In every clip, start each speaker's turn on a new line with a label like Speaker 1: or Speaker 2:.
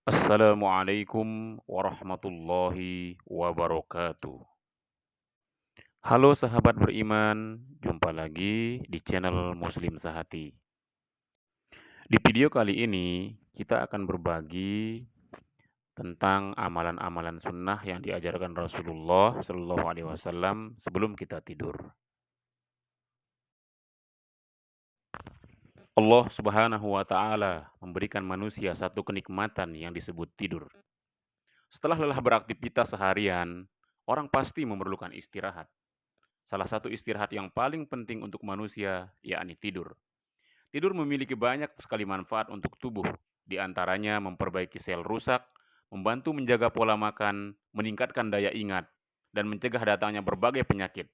Speaker 1: Assalamualaikum warahmatullahi wabarakatuh. Halo sahabat beriman, jumpa lagi di channel Muslim Sehati. Di video kali ini, kita akan berbagi tentang amalan-amalan sunnah yang diajarkan Rasulullah Shallallahu Alaihi Wasallam sebelum kita tidur. Allah Subhanahu wa Ta'ala memberikan manusia satu kenikmatan yang disebut tidur. Setelah lelah beraktivitas seharian, orang pasti memerlukan istirahat. Salah satu istirahat yang paling penting untuk manusia, yakni tidur. Tidur memiliki banyak sekali manfaat untuk tubuh, di antaranya memperbaiki sel rusak, membantu menjaga pola makan, meningkatkan daya ingat, dan mencegah datangnya berbagai penyakit.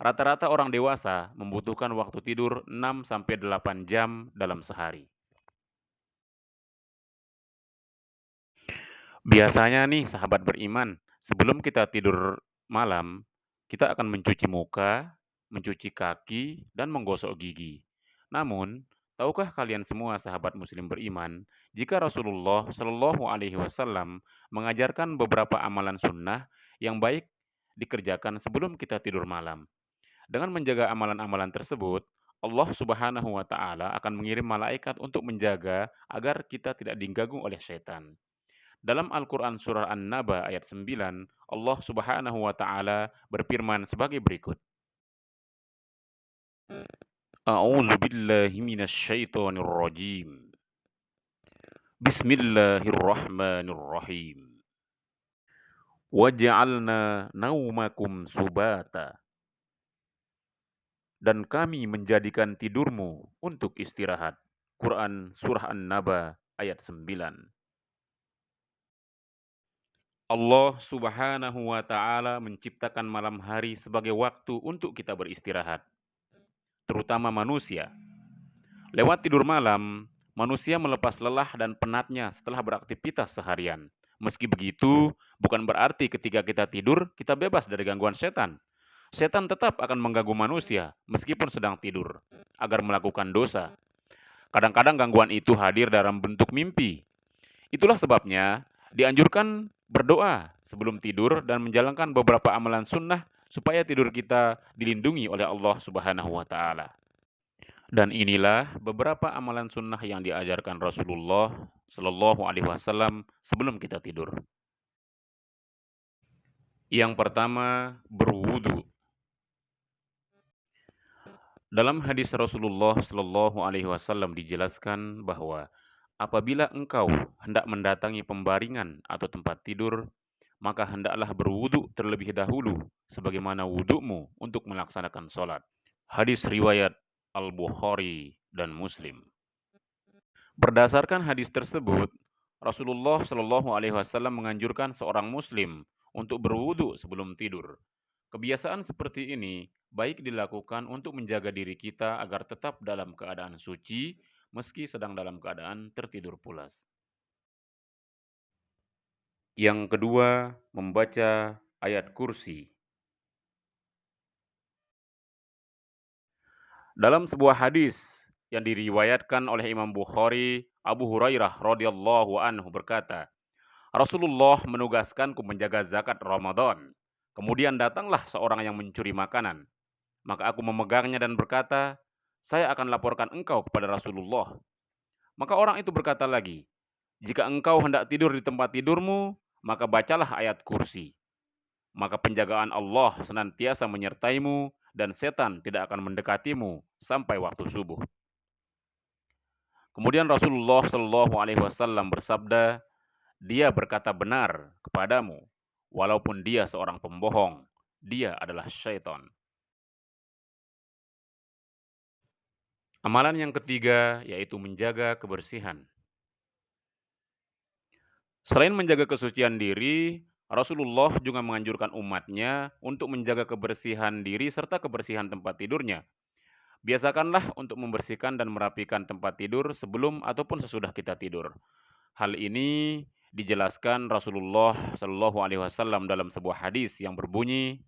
Speaker 1: Rata-rata orang dewasa membutuhkan waktu tidur 6-8 jam dalam sehari. Biasanya nih sahabat beriman, sebelum kita tidur malam, kita akan mencuci muka, mencuci kaki, dan menggosok gigi. Namun, tahukah kalian semua sahabat muslim beriman, jika Rasulullah Shallallahu Alaihi Wasallam mengajarkan beberapa amalan sunnah yang baik dikerjakan sebelum kita tidur malam. Dengan menjaga amalan-amalan tersebut, Allah Subhanahu wa Ta'ala akan mengirim malaikat untuk menjaga agar kita tidak diganggu oleh setan. Dalam Al-Quran Surah An-Naba ayat 9, Allah Subhanahu wa Ta'ala berfirman sebagai berikut. A'udzu billahi minasy syaithanir rajim. Bismillahirrahmanirrahim. Waj'alna naumakum subata. Dan kami menjadikan tidurmu untuk istirahat. Quran Surah An-Naba ayat 9. Allah Subhanahu wa Ta'ala menciptakan malam hari sebagai waktu untuk kita beristirahat, terutama manusia. Lewat tidur malam, manusia melepas lelah dan penatnya setelah beraktivitas seharian. Meski begitu, bukan berarti ketika kita tidur, kita bebas dari gangguan setan. Setan tetap akan mengganggu manusia meskipun sedang tidur, agar melakukan dosa. Kadang-kadang gangguan itu hadir dalam bentuk mimpi. Itulah sebabnya dianjurkan berdoa sebelum tidur dan menjalankan beberapa amalan sunnah supaya tidur kita dilindungi oleh Allah Subhanahu wa Ta'ala. Dan inilah beberapa amalan sunnah yang diajarkan Rasulullah Shallallahu Alaihi Wasallam sebelum kita tidur. Yang pertama, berwudu. Dalam hadis Rasulullah Shallallahu Alaihi Wasallam dijelaskan bahwa apabila engkau hendak mendatangi pembaringan atau tempat tidur, maka hendaklah berwudu terlebih dahulu, sebagaimana wudumu untuk melaksanakan sholat. Hadis riwayat Al-Bukhari dan Muslim. Berdasarkan hadis tersebut, Rasulullah Shallallahu Alaihi Wasallam menganjurkan seorang Muslim untuk berwudu sebelum tidur. Kebiasaan seperti ini baik dilakukan untuk menjaga diri kita agar tetap dalam keadaan suci meski sedang dalam keadaan tertidur pulas. Yang kedua, membaca ayat kursi. Dalam sebuah hadis yang diriwayatkan oleh Imam Bukhari, Abu Hurairah radhiyallahu anhu berkata, Rasulullah menugaskanku menjaga zakat Ramadan. Kemudian datanglah seorang yang mencuri makanan. Maka aku memegangnya dan berkata, saya akan laporkan engkau kepada Rasulullah. Maka orang itu berkata lagi, jika engkau hendak tidur di tempat tidurmu, maka bacalah ayat kursi. Maka penjagaan Allah senantiasa menyertaimu dan setan tidak akan mendekatimu sampai waktu subuh. Kemudian Rasulullah Shallallahu Alaihi Wasallam bersabda, dia berkata benar kepadamu, walaupun dia seorang pembohong, dia adalah syaitan. Amalan yang ketiga yaitu menjaga kebersihan. Selain menjaga kesucian diri, Rasulullah juga menganjurkan umatnya untuk menjaga kebersihan diri serta kebersihan tempat tidurnya. Biasakanlah untuk membersihkan dan merapikan tempat tidur sebelum ataupun sesudah kita tidur. Hal ini dijelaskan Rasulullah Shallallahu Alaihi Wasallam dalam sebuah hadis yang berbunyi,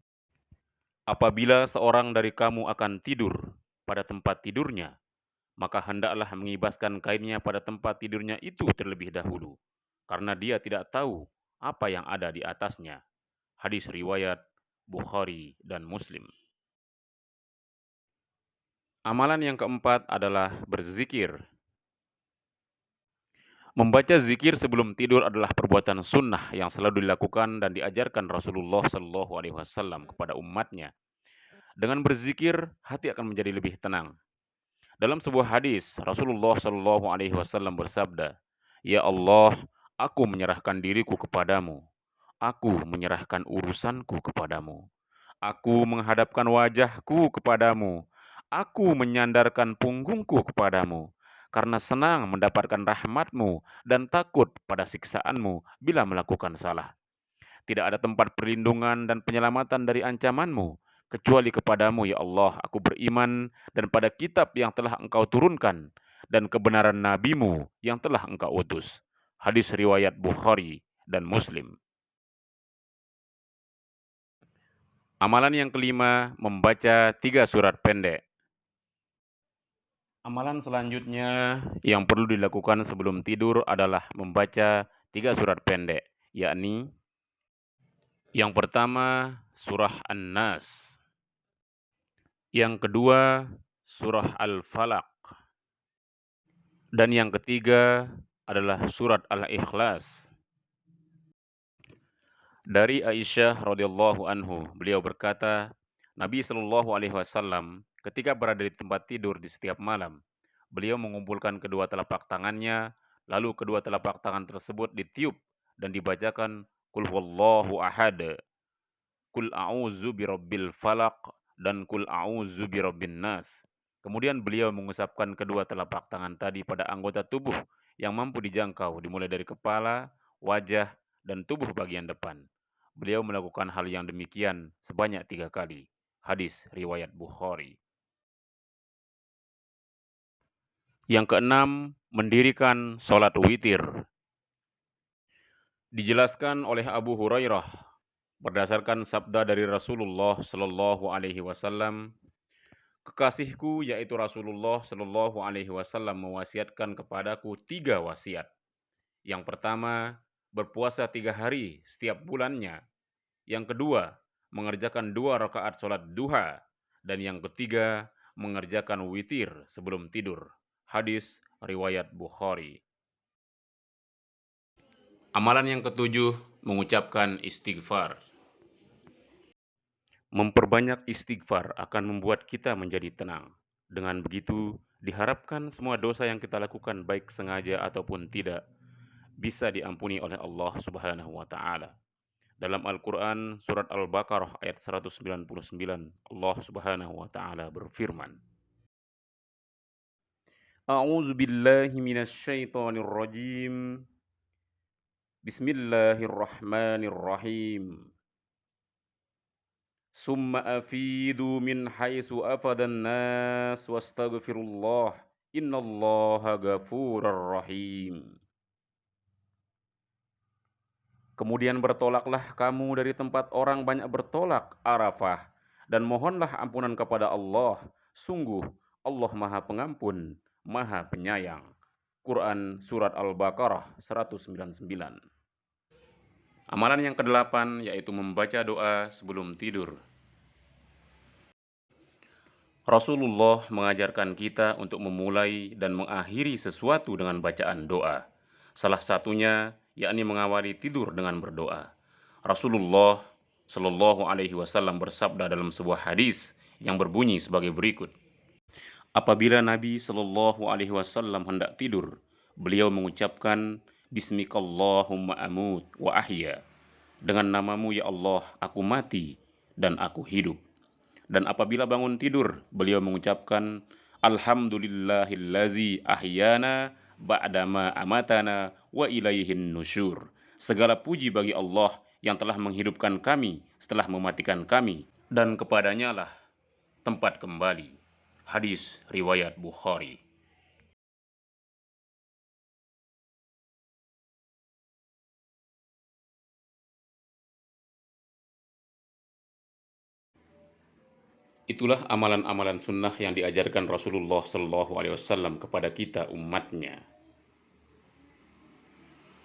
Speaker 1: apabila seorang dari kamu akan tidur pada tempat tidurnya, maka hendaklah mengibaskan kainnya pada tempat tidurnya itu terlebih dahulu. karena dia tidak tahu apa yang ada di atasnya. Hadis riwayat Bukhari dan Muslim. Amalan yang keempat adalah berzikir. Membaca zikir sebelum tidur adalah perbuatan sunnah yang selalu dilakukan dan diajarkan Rasulullah Shallallahu Alaihi Wasallam kepada umatnya. Dengan berzikir, hati akan menjadi lebih tenang. Dalam sebuah hadis, Rasulullah Shallallahu Alaihi Wasallam bersabda, "Ya Allah, aku menyerahkan diriku kepadamu. Aku menyerahkan urusanku kepadamu. Aku menghadapkan wajahku kepadamu. Aku menyandarkan punggungku kepadamu. Karena senang mendapatkan rahmatmu dan takut pada siksaanmu bila melakukan salah. Tidak ada tempat perlindungan dan penyelamatan dari ancamanmu, kecuali kepadamu, ya Allah, aku beriman dan pada kitab yang telah engkau turunkan dan kebenaran nabimu yang telah engkau utus." Hadis riwayat Bukhari dan Muslim. Amalan yang kelima, membaca 3 surat pendek. Amalan selanjutnya yang perlu dilakukan sebelum tidur adalah membaca 3 surat pendek, yakni yang pertama surah An-Nas, yang kedua surah Al-Falaq, dan yang ketiga adalah surat Al-Ikhlas. Dari Aisyah radhiyallahu anhu, beliau berkata, Nabi Shallallahu alaihi wasallam ketika berada di tempat tidur di setiap malam, beliau mengumpulkan kedua telapak tangannya, lalu kedua telapak tangan tersebut ditiup dan dibacakan Qul huwallahu ahad, Qul a'udzu birabbil falaq, dan Qul a'udzu birabbin nas. Kemudian beliau mengusapkan kedua telapak tangan tadi pada anggota tubuh yang mampu dijangkau, dimulai dari kepala, wajah, dan tubuh bagian depan. Beliau melakukan hal yang demikian sebanyak 3 kali. Hadis riwayat Bukhari. Yang keenam, mendirikan sholat witir. Dijelaskan oleh Abu Hurairah berdasarkan sabda dari Rasulullah Shallallahu Alaihi Wasallam, kekasihku yaitu Rasulullah Shallallahu Alaihi Wasallam mewasiatkan kepadaku 3 wasiat. Yang pertama, berpuasa 3 hari setiap bulannya. Yang kedua, mengerjakan 2 rakaat sholat duha. Dan yang ketiga, mengerjakan witir sebelum tidur. Hadis riwayat Bukhari. Amalan yang ketujuh, mengucapkan istighfar. Memperbanyak istighfar akan membuat kita menjadi tenang. Dengan begitu, diharapkan semua dosa yang kita lakukan baik sengaja ataupun tidak bisa diampuni oleh Allah Subhanahu wa taala. Dalam Al-Quran, surat Al-Baqarah ayat 199, Allah Subhanahu wa Ta'ala berfirman, A'udzu billahi minasyaitonir rajim. Bismillahirrahmanirrahim. Summa afidu min haitsu afadan nas wastaghfirullah. Innallaha ghafurur rahim. Kemudian bertolaklah kamu dari tempat orang banyak bertolak, Arafah, dan mohonlah ampunan kepada Allah. Sungguh, Allah Maha Pengampun, Maha Penyayang. Quran Surat Al-Baqarah 199. Amalan yang kedelapan yaitu membaca doa sebelum tidur. Rasulullah mengajarkan kita untuk memulai dan mengakhiri sesuatu dengan bacaan doa. Salah satunya yakni mengawali tidur dengan berdoa. Rasulullah Shallallahu Alaihi Wasallam bersabda dalam sebuah hadis yang berbunyi sebagai berikut. Apabila Nabi Shallallahu Alaihi Wasallam hendak tidur, beliau mengucapkan Bismikallahumma amut wa ahya. Dengan namamu ya Allah, aku mati dan aku hidup. Dan apabila bangun tidur, beliau mengucapkan Alhamdulillahillazi ahyana ba'dama amatana wa ilaihin nusyur. Segala puji bagi Allah yang telah menghidupkan kami setelah mematikan kami, dan kepadanya lah tempat kembali. Hadis riwayat Bukhari. Itulah amalan-amalan sunnah yang diajarkan Rasulullah Shallallahu Alaihi Wasallam kepada kita umatnya.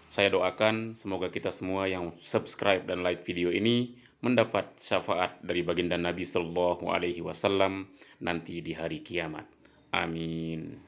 Speaker 1: Saya doakan semoga kita semua yang subscribe dan like video ini mendapat syafaat dari baginda Nabi Shallallahu Alaihi Wasallam nanti di hari kiamat. Amin.